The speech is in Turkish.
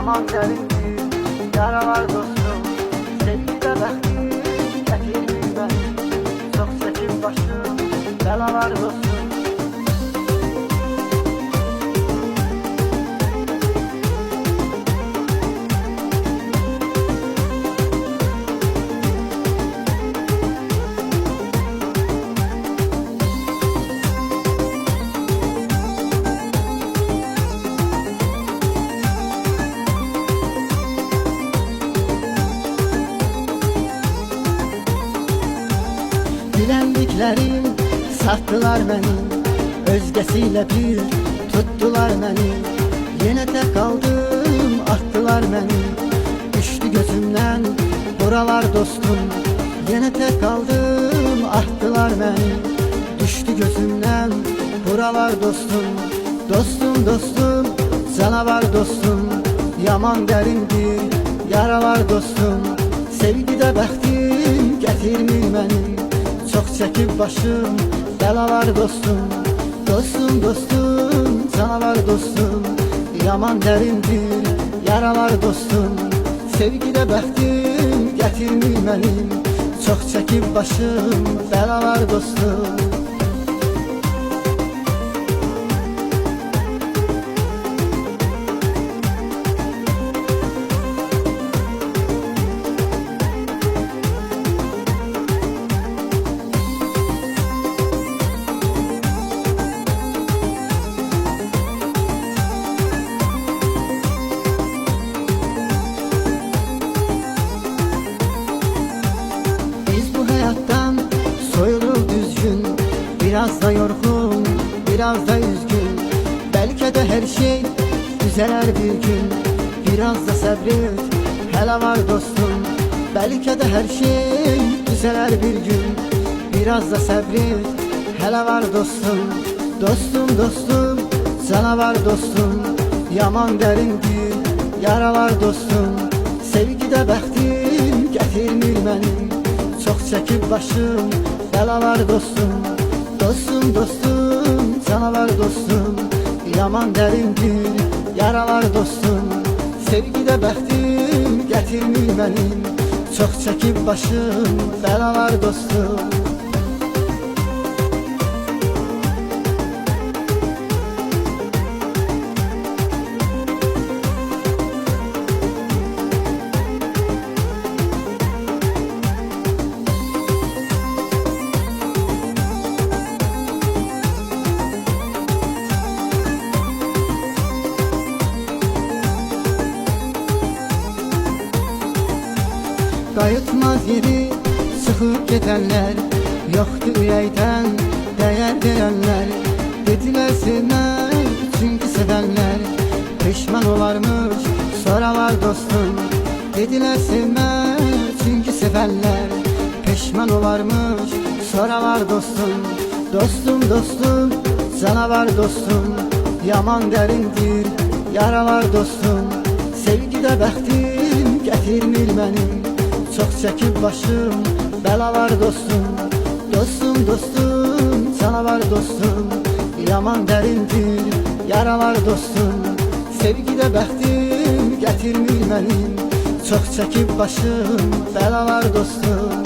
yaman dərindir, yaralar dostum. Sevgidə bəxtim gətirmir məni, çox çəkib başım bəlalar dostum. Bilendiklerim sattılar beni, özgesiyle bir tuttular beni. Yine tek kaldım, attılar beni, düştü gözümden buralar dostum. Yine tek kaldım, attılar beni, düştü gözümden buralar dostum. Dostum dostum, canavar dostum, yaman derindir yaralar dostum. Sevgide bəxtim gətirmir məni, çok çekip başım belalar dostum. Dostum dostum, canavar dostum, yaman derindir yaralar dostum. Sevgide bəxtim gətirmir mənim, çok çekip başım belalar dostum. Soyulur düzgün, biraz da yorgun, biraz da üzgün. Belki de her şey düzeler bir gün, biraz da sabret, hele var dostum. Belki de her şey düzeler bir gün, biraz da sabret, hele var dostum. Dostum dostum, canavar dostum, yaman derindir yaralar dostum. Sevgide bəxtim gətirmir mənim, çok çekip başım belalar dostum. Dostum dostum, canavar dostum, yaman derindir yaralar dostum. Sevgide bəxtim gətirmir mənim, çok çekip başım belalar dostum. Qayıtmaz yeri çıxıb gedənlər, yoxdur ürəkdən dəyər verənlər. Dedilər sevmək çünki sevənlər peşman olarmış soralar dostum. Dedilər sevmək çünki sevənlər peşman olarmış soralar dostum. Dostum dostum, canavar dostum, yaman derindir yaralar dostum. Sevgide bəxtim gətirmir mənim, çok çekip başım belalar dostum. Dostum dostum, canavar dostum, yaman derindir yaralar dostum. Sevgide bəxtim gətirmir mənim, çok çekip başım belalar dostum.